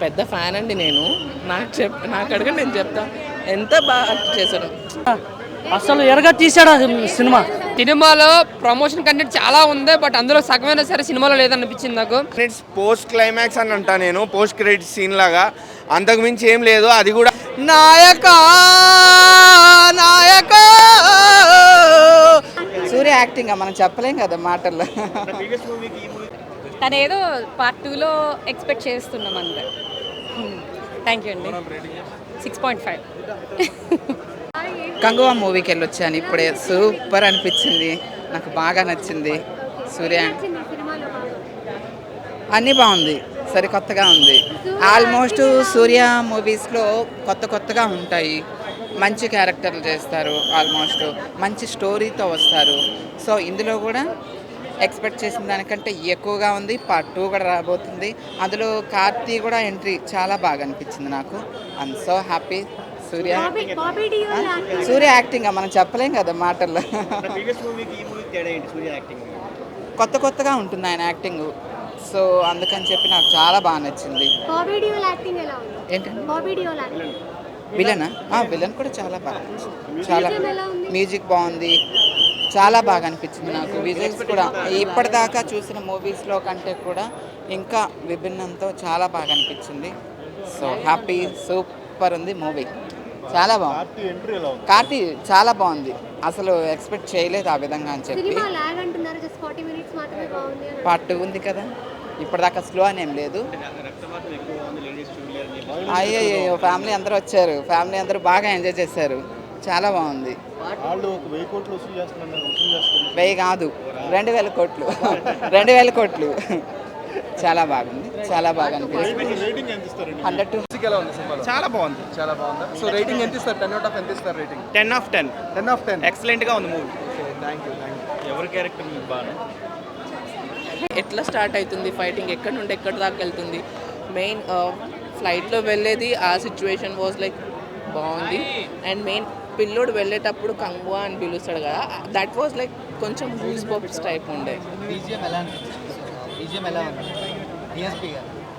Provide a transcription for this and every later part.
పెద్ద ఫ్యాన్ అండి నేను. నాకు అడగండి, నేను చెప్తా ఎంత బాగా చేశాను. అసలు ఎరగా తీసాడు సినిమా. సినిమాలో ప్రమోషన్ కంటెంట్ చాలా ఉంది, బట్ అందులో సగమైనా సరే సినిమాలో లేదనిపించింది నాకు. పోస్ట్ క్లైమాక్స్ అని అంటా నేను, పోస్ట్ క్రెడిట్ సీన్ లాగా, అంతకు మించి ఏం లేదు. అది కూడా నాయక నాయక సూర్య యాక్టింగ్ మనం చెప్పలేం కదా మాటల్లో. తను ఏదో పార్ట్ 2లో ఎక్స్పెక్ట్ చేస్తున్నాం అంతే. థ్యాంక్ యూ అండి. 6.5. కంగువా మూవీకి వెళ్ళొచ్చాను ఇప్పుడే. సూపర్ అనిపించింది, నాకు బాగా నచ్చింది. సూర్య అన్నీ బాగుంది, సరికొత్తగా ఉంది. ఆల్మోస్ట్ సూర్య మూవీస్లో కొత్తగా ఉంటాయి, మంచి క్యారెక్టర్లు చేస్తారు, ఆల్మోస్ట్ మంచి స్టోరీతో వస్తారు. సో ఇందులో కూడా ఎక్స్పెక్ట్ చేసిన దానికంటే ఎక్కువగా ఉంది. పార్ట్ 2 కూడా రాబోతుంది. అందులో కార్తీ కూడా ఎంట్రీ చాలా బాగా అనిపించింది నాకు. I'm so happy. Surya acting మనం చెప్పలేం కదా మాటల్లో. కొత్తగా ఉంటుంది ఆయన యాక్టింగ్. సో అందుకని చెప్పి నాకు చాలా బాగా నచ్చింది. ఏంటంటే విలనా? విలన్ కూడా చాలా బాగా నచ్చింది. చాలా మ్యూజిక్ బాగుంది, చాలా బాగా అనిపించింది నాకు. విజువల్స్ కూడా ఇప్పటిదాకా చూసిన మూవీస్లో కంటే కూడా ఇంకా విభిన్నంతో చాలా బాగా అనిపించింది. సో హ్యాపీ, సూపర్ ఉంది మూవీ, చాలా బాగుంది. కార్తీ చాలా బాగుంది, అసలు ఎక్స్పెక్ట్ చేయలేదు ఆ విధంగా అని చెప్పి. పార్ట్ 2 ఉంది కదా, ఇప్పటిదాకా స్లో అని ఏం లేదు. అయ్యో ఫ్యామిలీ అందరూ వచ్చారు, ఫ్యామిలీ అందరూ బాగా ఎంజాయ్ చేశారు, చాలా బాగుంది. 1000 కాదు 2000 కోట్లు 2000 కోట్లు. చాలా బాగుంది, చాలా బాగా అనిపిస్తుంది. 100 చాలా బాగుంది. చాలా బాగుంది. సో రేటింగ్ ఎంత ఇస్తారు? 10 out of ఎంత ఇస్తారు రేటింగ్? 10 of 10. 10 of 10. ఎక్సలెంట్ గా ఉంది మూవీ. Thank you. ఎవరి క్యారెక్టర్ మీకు బాగా? ఎట్లా స్టార్ట్ అవుతుంది ఫైటింగ్, ఎక్కడ నుండి ఎక్కడ దాకా వెళ్తుంది, మెయిన్ ఫ్లైట్లో వెళ్ళేది, ఆ సిచ్యువేషన్ వాజ్ లైక్ బాగుంది. అండ్ మెయిన్ పిల్లోడు వెళ్ళేటప్పుడు కంగువా అని పిలుస్తాడు కదా, దట్ వాజ్ లైక్ కొంచెం గూస్ బంప్స్ టైప్ ఉండే.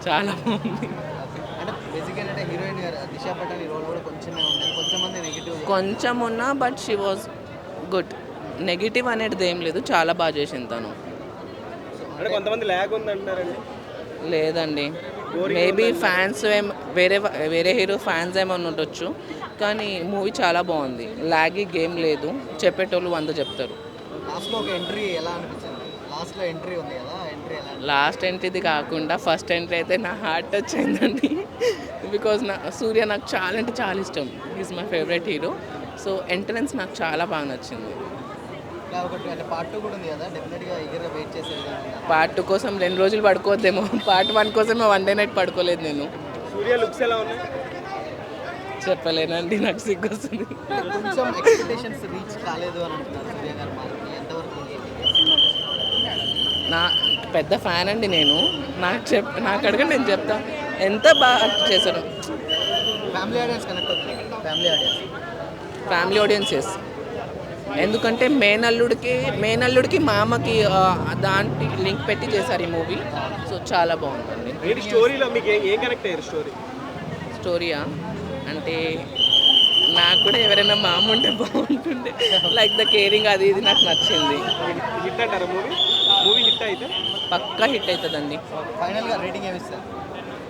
చాలా బాగుంది. కొంచెం ఉన్నా but she was good. Negative అనేది ఏం లేదు, చాలా బాగా చేసింది తను. లేదండి, మేబీ ఫ్యాన్స్ వేరే హీరో ఫ్యాన్స్ ఏమైనా ఉండొచ్చు, కానీ మూవీ చాలా బాగుంది. లాగి గేమ్ లేదు, చెప్పేటోళ్ళు 100 చెప్తారు. లాస్ట్ ఎంట్రీది కాకుండా ఫస్ట్ ఎంట్రీ అయితే నా హార్ట్ టచ్ అయిందండి. బికాజ్ సూర్య నాకు చాలా అంటే చాలా ఇష్టం, is my favourite hero. So entrance నాకు చాలా బాగా నచ్చింది. పార్ట్ 2 కోసం 2 రోజులు పడుకోవద్దేమో, పార్ట్ 1 కోసమే 1 డే నైట్ పడుకోలేదు నేను. చెప్పలేనండి, నాకు సిగ్గు వస్తుంది. నా పెద్ద ఫ్యాన్ అండి నేను. నాకు అడగండి, నేను చెప్తా ఎంత బాగా చేశాను. ఫ్యామిలీ ఆడియన్సెస్, ఎందుకంటే మేనల్లుడికి మామకి దాంట్లో లింక్ పెట్టి చేశారు ఈ మూవీ. సో చాలా బాగుందండి. స్టోరీయా అంటే నాకు కూడా ఎవరైనా మామ ఉంటే బాగుంటుండే, లైక్ ద కేరింగ్, అది ఇది నాకు నచ్చింది. పక్కా హిట్ అవుతుందండి.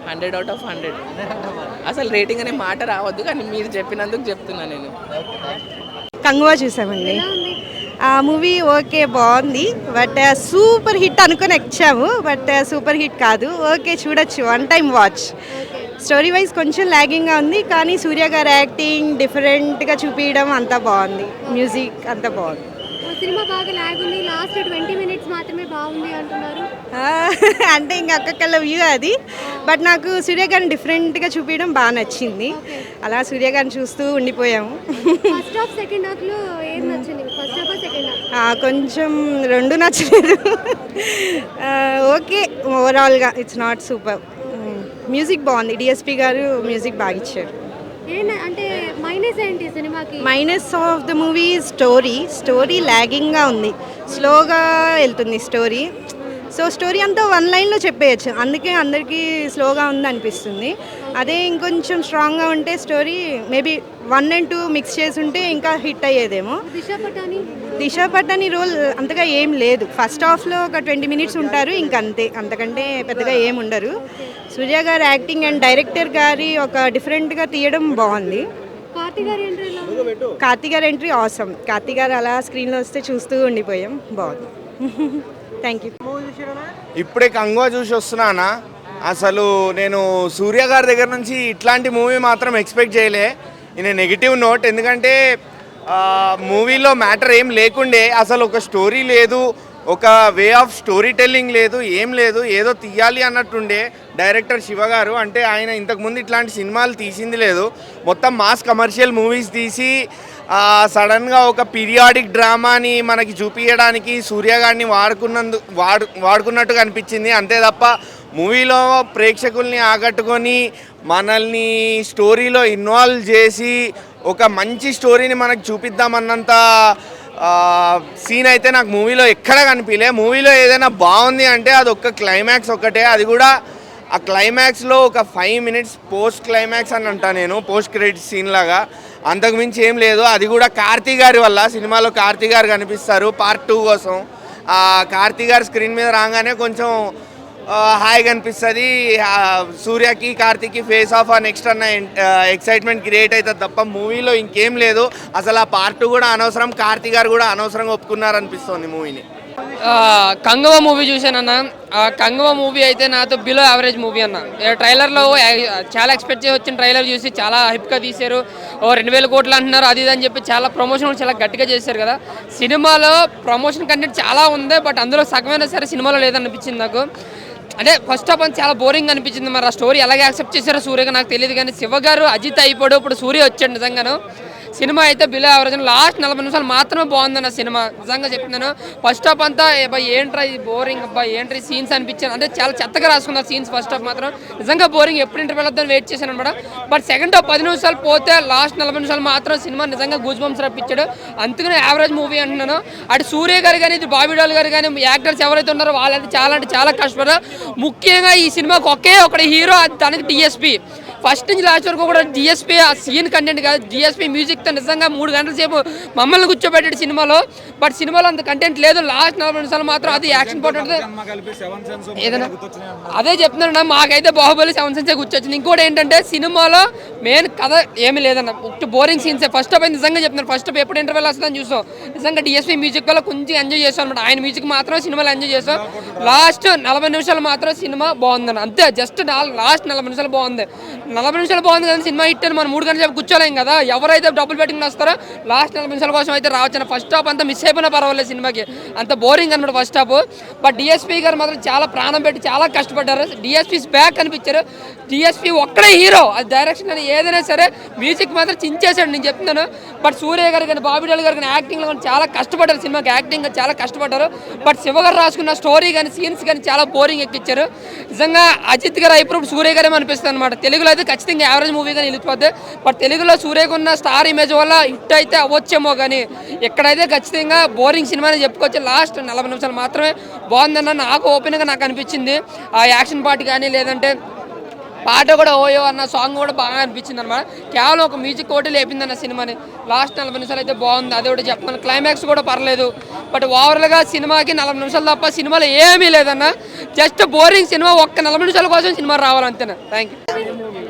100 out of 100. అసలు రేటింగ్ అనే మాట రావద్దు, కానీ మీరు చెప్పినందుకు చెప్తున్నా నేను. కంగువా చూసామండి. ఆ మూవీ ఓకే బాగుంది, బట్ సూపర్ హిట్ అనుకుని వచ్చాము, బట్ సూపర్ హిట్ కాదు. ఓకే చూడొచ్చు, 1 time వాచ్. స్టోరీ వైజ్ కొంచెం లాగింగ్గా ఉంది, కానీ సూర్య గారి యాక్టింగ్ డిఫరెంట్గా చూపించడం అంతా బాగుంది, మ్యూజిక్ అంతా బాగుంది. సినిమా బాగా లాగ్ ఉంది, లాస్ట్ 20 minutes మాత్రమే బాగుంది అంటున్నారు. అంటే ఇంకా ఒక్కొక్కళ్ళ వ్యూ అది, బట్ నాకు సూర్య గారిని డిఫరెంట్గా చూపించడం బాగా నచ్చింది. అలా సూర్య గారిని చూస్తూ ఉండిపోయాము. ఫస్ట్ హాఫ్ సెకండ్ హాఫ్లో ఏది నచ్చింది? First half second half? కొంచెం 2 నచ్చలేదు. ఓకే, ఓవరాల్గా ఇట్స్ నాట్ సూపర్. మ్యూజిక్ బాగుంది, డిఎస్పి గారు మ్యూజిక్ బాగా ఇచ్చారు. అంటే మైనస్ ఏంటి సినిమాకి? Minus of the movie story లాగింగ్గా ఉంది, స్లోగా వెళ్తుంది స్టోరీ. సో స్టోరీ అంతా వన్ లైన్లో చెప్పేయచ్చు, అందుకే అందరికీ స్లోగా ఉంది అనిపిస్తుంది. అదే ఇంకొంచెం స్ట్రాంగ్గా ఉంటే స్టోరీ మేబీ 1 and 2 మిక్స్ చేసి ఉంటే ఇంకా హిట్ అయ్యేదేమో. దిశా పటాని రోల్ అంతగా ఏం లేదు. ఫస్ట్ హాఫ్లో ఒక 20 minutes ఉంటారు, ఇంకా అంతే, అంతకంటే పెద్దగా ఏం ఉండరు. సూర్య గారి యాక్టింగ్ అండ్ డైరెక్టర్ గారి ఒక డిఫరెంట్గా తీయడం బాగుంది. కార్తీ గారి ఎంట్రీ ఆసమ్. కార్తీ గారు అలా స్క్రీన్లో వస్తే చూస్తూ ఉండిపోయాం, బాగుంది. Thank you. ఇప్పుడే కంగువా చూసి వస్తున్నానా, అసలు నేను సూర్య గారి దగ్గర నుంచి ఇట్లాంటి మూవీ మాత్రం ఎక్స్పెక్ట్ చేయలే. ఇన్ నెగిటివ్ నోట్, ఎందుకంటే మూవీలో మ్యాటర్ ఏం లేకుండే, అసలు ఒక స్టోరీ లేదు, ఒక వే ఆఫ్ స్టోరీ టెల్లింగ్ లేదు, ఏం లేదు, ఏదో తీయాలి అన్నట్టుండే డైరెక్టర్ శివ గారు. అంటే ఆయన ఇంతకుముందు ఇట్లాంటి సినిమాలు తీసింది లేదు, మొత్తం మాస్ కమర్షియల్ మూవీస్ తీసి సడన్గా ఒక పీరియాడిక్ డ్రామాని మనకి చూపించడానికి సూర్య గారిని వాడుకున్నట్టుగా అనిపించింది. అంతే తప్ప మూవీలో ప్రేక్షకుల్ని ఆకట్టుకొని మనల్ని స్టోరీలో ఇన్వాల్వ్ చేసి ఒక మంచి స్టోరీని మనకు చూపిద్దామన్నంత సీన్ అయితే నాకు మూవీలో ఎక్కడ కనిపించలే. మూవీలో ఏదైనా బాగుంది అంటే అది ఒక్క క్లైమాక్స్ ఒక్కటే, అది కూడా ఆ క్లైమాక్స్లో ఒక 5 minutes పోస్ట్ క్లైమాక్స్ అని అంటా నేను, పోస్ట్ క్రెడిట్ సీన్ లాగా, అంతకుమించి ఏం లేదు. అది కూడా కార్తీ గారి వల్ల, సినిమాలో కార్తీ గారు కనిపిస్తారు పార్ట్ 2 కోసం. ఆ కార్తీ గారు స్క్రీన్ మీద రాగానే కొంచెం హాయిగా అనిపిస్తుంది. సూర్యకి కార్తీకి ఫేస్ ఆఫ్ నెక్స్ట్ అన్న ఎక్సైట్మెంట్ క్రియేట్ అవుతుంది తప్ప మూవీలో ఇంకేం లేదు. అసలు ఆ పార్ట్ 2 కూడా అనవసరం, కార్తీ గారు కూడా అనవసరంగా ఒప్పుకున్నారు అనిపిస్తుంది మూవీని. కంగువా మూవీ చూశానన్న. కంగువా మూవీ అయితే నాతో బిలో యావరేజ్ మూవీ అన్న. ట్రైలర్లో చాలా ఎక్స్పెక్ట్ చేసి వచ్చిన ట్రైలర్ చూసి చాలా హైప్గా తీశారు. 2000 కోట్లు అంటున్నారు, అది ఇది అని చెప్పి చాలా ప్రమోషన్ చాలా గట్టిగా చేశారు కదా. సినిమాలో ప్రమోషన్ కంటెంట్ చాలా ఉంది, బట్ అందులో సగమైనా సరే సినిమాలో లేదనిపించింది నాకు. అంటే ఫస్ట్ ఆఫ్ ఆల్ చాలా బోరింగ్ అనిపించింది. మరి ఆ స్టోరీ ఎలాగ యాక్సెప్ట్ చేశారో సూర్యగా నాకు తెలియదు, కానీ శివ గారు అజిత్ అయిపోయాడు, ఇప్పుడు సూర్య వచ్చాడు. నిజంగాను సినిమా అయితే బిలో యావరేజ్. లాస్ట్ 40 నిమిషాలు మాత్రమే బాగుందన్న సినిమా, నిజంగా చెప్తున్నాను. ఫస్ట్ హాఫ్ అంతా ఏంట్రా ఇది బోరింగ్, ఏంట్రీ సీన్స్ అనిపించాను, అంటే చాలా చెత్తగా రాసుకున్నారు సీన్స్. ఫస్ట్ హాఫ్ మాత్రం నిజంగా బోరింగ్, ఎప్పుడు ఇంటర్వెల్ వద్దని వెయిట్ చేశాను అనమాట. బట్ సెకండ్ హాఫ్ 10 నిమిషాలు పోతే లాస్ట్ 40 నిమిషాలు మాత్రం సినిమా నిజంగా గూజ్ బంప్స్ రప్పించాడు. అందుకనే యావరేజ్ మూవీ అంటున్నాను. అటు సూర్య గారు కానీ, ఇటు బాబీ డాల్ గారు కానీ, యాక్టర్స్ ఎవరైతే ఉన్నారో వాళ్ళైతే చాలా అంటే చాలా కష్టపడారు. ముఖ్యంగా ఈ సినిమాకి ఒకే ఒకటి హీరో, దానికి డిఎస్పీ. ఫస్ట్ నుంచి లాస్ట్ వరకు కూడా డిఎస్పీ ఆ సీన్ కంటెంట్ కాదు, డిఎస్పీ మ్యూజిక్తో నిజంగా 3 గంటల సేపు మమ్మల్ని కూర్చోబెట్టాడు సినిమాలో. బట్ సినిమాలో అంత కంటెంట్ లేదు. లాస్ట్ 40 నిమిషాలు మాత్రం అది యాక్షన్ పార్ట్ ఉంటుంది. ఏదైనా అదే చెప్తున్నాను, మాకైతే బాహుబలి 7 సెన్స్ కూర్చొచ్చింది. ఇంకోటి ఏంటంటే సినిమాలో మెయిన్ కథ ఏమి లేదన్న, బోరింగ్ సీన్సే. ఫస్ట్ హాఫ్ అయితే నిజంగా చెప్తున్నాను, ఫస్ట్ హాఫ్ ఎప్పుడు ఇంటర్వెల్ వస్తుందని చూసాం. నిజంగా డిఎస్పీ మ్యూజిక్ వల్ల కొంచెం ఎంజాయ్ చేస్తాం అనమాట. ఆయన మ్యూజిక్ మాత్రం సినిమాలో ఎంజాయ్ చేస్తాం. లాస్ట్ 40 నిమిషాలు మాత్రం సినిమా బాగుందన్న, అంతే. జస్ట్ లాస్ట్ 40 నిమిషాలు బాగుంది. 40 నిమిషాలు బాగుంది కదా సినిమా హిట్ అని మనం 3 గంటల సేపు కూర్చోలేం కదా. ఎవరైతే డబ్బులు పెట్టుకుని వస్తారో లాస్ట్ 40 నిమిషాల కోసం అయితే రావచ్చు. ఫస్ట్ హాఫ్ అంతా మిస్ అయిపోయినా పర్వాలేదు, సినిమాకి అంత బోరింగ్ అనమాట ఫస్ట్ హాఫ్. బట్ డిఎస్పీ గారు మాత్రం చాలా ప్రాణం పెట్టి చాలా కష్టపడ్డారు. డిఎస్పీ బ్యాక్ అనిపించారు. డిఎస్పీ ఒక్కడే హీరో, అది డైరెక్షన్ అని ఏదైనా సరే మ్యూజిక్ మాత్రం చించేశాడు, నేను చెప్తున్నాను. బట్ సూర్య గారు కానీ, బాబీ డాల్ గారు కానీ యాక్టింగ్లో కానీ చాలా కష్టపడ్డారు, సినిమాకి యాక్టింగ్ చాలా కష్టపడ్డారు. బట్ శివ గారు రాసుకున్న స్టోరీ కానీ, సీన్స్ కానీ చాలా బోరింగ్ ఎక్కించారు. నిజంగా అజిత్ గారు అయిపోయి సూర్య గారే అనిపిస్తుంది అనమాట. తెలుగులో అయితే ఖచ్చితంగా యావరేజ్ మూవీగా నిలిచిపోద్ది. బట్ తెలుగులో సూర్యకు ఉన్న స్టార్ ఇమేజ్ వల్ల హిట్ అయితే అవ్వచ్చేమో, కానీ ఎక్కడైతే ఖచ్చితంగా బోరింగ్ సినిమాని చెప్పుకోవచ్చు. లాస్ట్ 40 నిమిషాలు మాత్రమే బాగుందన్న నాకు ఓపెన్గా నాకు అనిపించింది. ఆ యాక్షన్ పార్ట్ కానీ, లేదంటే పాట కూడా ఓయో అన్న సాంగ్ కూడా బాగా అనిపించింది అనమాట. కేవలం ఒక మ్యూజిక్ ఒకటి లేపిందన్న సినిమాని. లాస్ట్ 40 నిమిషాలు అయితే బాగుంది, అది ఒకటి చెప్తాను. క్లైమాక్స్ కూడా పర్లేదు. బట్ ఓవరాల్గా సినిమాకి 40 నిమిషాలు తప్ప సినిమాలో ఏమీ లేదన్న, జస్ట్ బోరింగ్ సినిమా. ఒక్క 40 నిమిషాల కోసం సినిమా రావాలంతేనా. Thank you.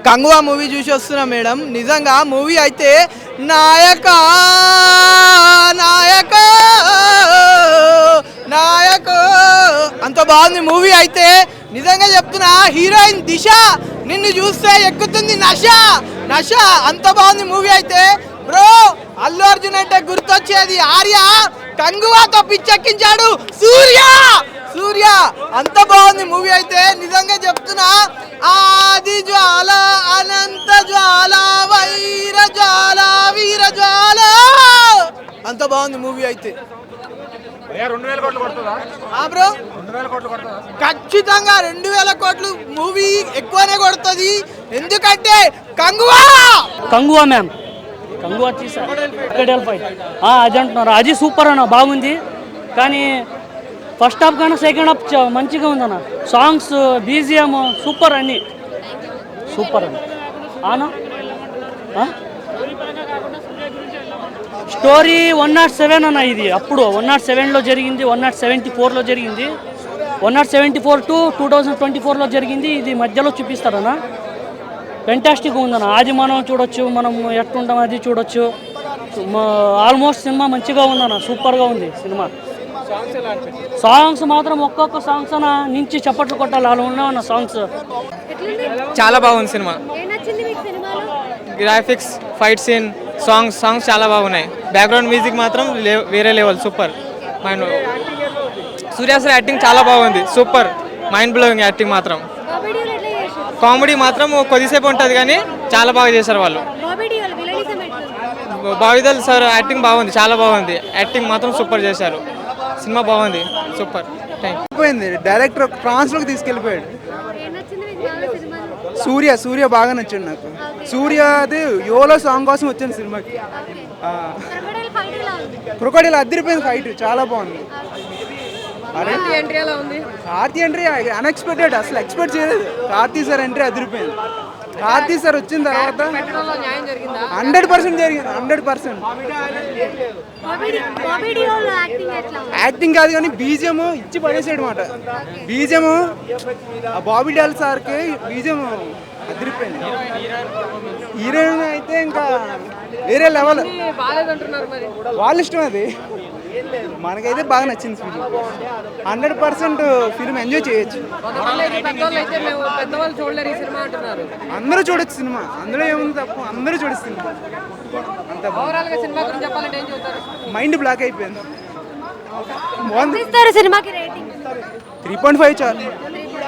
కంగువా మూవీ చూసి వస్తున్నాం మేడం. నిజంగా మూవీ అయితే నాయక నాయక నాయక అంత బాగుంది మూవీ అయితే. నిజంగా చెప్తున్నా, హీరోయిన్ దిశ నిన్ను చూస్తే ఎక్కుతుంది నష నష, అంత బాగుంది మూవీ అయితే. బ్రో అల్లు అర్జున్ అంటే గుర్తొచ్చేది ఆర్య, కంగువాతో పిచ్చెక్కించాడు సూర్య సూర్య, అంత బాగుంది మూవీ అయితే. నిజంగా చెప్తున్నా, ఆది జ్వాల అనంత జ్వాల వైర జ్వాల వీర జ్వాల, అంత బాగుంది మూవీ అయితే. బ్రో ఖచ్చితంగా 2000 కోట్లు మూవీ ఎక్కువనే కొడుతుంది. ఎందుకంటే కంగువా మ్యామ్, కంగువా ఫైట్ అది అంటున్నారు. అది సూపర్ అన్న, బాగుంది. కానీ ఫస్ట్ హాఫ్ కన్నా సెకండ్ హాఫ్ మంచిగా ఉందన్న. సాంగ్స్, బీజిఎం సూపర్ అన్నీ సూపర్ అండి. అవునా, స్టోరీ 107 అన్న. ఇది అప్పుడు 107లో జరిగింది, 174లో జరిగింది, 174 to 2024లో జరిగింది. ఇది మధ్యలో చూపిస్తారన్న. ఫెంటాస్టిక్గా ఉందన్న. అది మనం చూడొచ్చు, మనం ఎట్టుంటాం అది చూడొచ్చు. ఆల్మోస్ట్ సినిమా మంచిగా ఉందన్న, సూపర్గా ఉంది సినిమా. సాంగ్స్ మాత్రం ఒక్కొక్క సాంగ్స్ అన్న నుంచి చప్పట్లు కొట్టాలి అలా ఉన్నామన్న సాంగ్స్. చాలా బాగుంది సినిమా. ఏం నచ్చింది మీకు సినిమాలో? గ్రాఫిక్స్, ఫైట్ సీన్, సాంగ్స్ చాలా బాగున్నాయి. బ్యాక్గ్రౌండ్ మ్యూజిక్ మాత్రం వేరే లెవెల్, సూపర్. సూర్య సార్ యాక్టింగ్ చాలా బాగుంది, సూపర్, మైండ్ బ్లోయింగ్ యాక్టింగ్ మాత్రం. కామెడీ ఎట్లా చేశారు? కామెడీ మాత్రం కొద్దిసేపు ఉంటుంది కానీ చాలా బాగా చేశారు వాళ్ళు. కామెడీ వాళ్ళ విలనిజం ఎట్లా? భావిదల్ సార్ యాక్టింగ్ బాగుంది, చాలా బాగుంది. యాక్టింగ్ మాత్రం సూపర్ చేశారు. సినిమా బాగుంది, సూపర్. పోయింది డైరెక్టర్ ట్రాన్స్లోకి తీసుకెళ్ళిపోయాడు. ఏం నచ్చింది మీకు బాగా సినిమాలో? సూర్య బాగా నచ్చింది నాకు. సూర్యది యోలో సాంగ్ కోసం వచ్చింది సినిమాకి. క్రొకోడైల్ ఫైట్ ఎలా ఉంది? క్రొకోడైల్ అదిరిపోయింది, ఫైట్ చాలా బాగుంది. ఎంట్రీ ఎలా ఉంది? కార్తీ ఎంట్రీ అన్ఎక్స్పెక్టెడ్, అసలు ఎక్స్పెక్ట్ చేయలేదు. కార్తీ సార్ ఎంట్రీ అదిరిపోయింది. కార్తీ సార్ వచ్చిన తర్వాత 100% జరిగింది, 100%. కామెడీలో యాక్టింగ్ ఎట్లా ఉంది? యాక్టింగ్ కాదు కానీ బీజిఎం ఇచ్చి పడేసాడు అనమాట. బీజిఎం ఆ బాబీ డాల్ సార్కి బీజిఎం అదిరిపోయింది. హీరోయిన్ అయితే ఇంకా వేరే లెవెల్. వాళ్ళ ఇష్టం అది. మనకైతే బాగా నచ్చింది ఫిలిం. 100% ఫిలిం ఎంజాయ్ చేయొచ్చు. అందరూ చూడొచ్చు సినిమా, అందులో ఏముంది తప్పు, అందరూ చూడొచ్చు సినిమా. అంత మైండ్ బ్లాక్ అయిపోయింది. ఇస్తారు సినిమాకి రేటింగ్? 3.5 చాలు.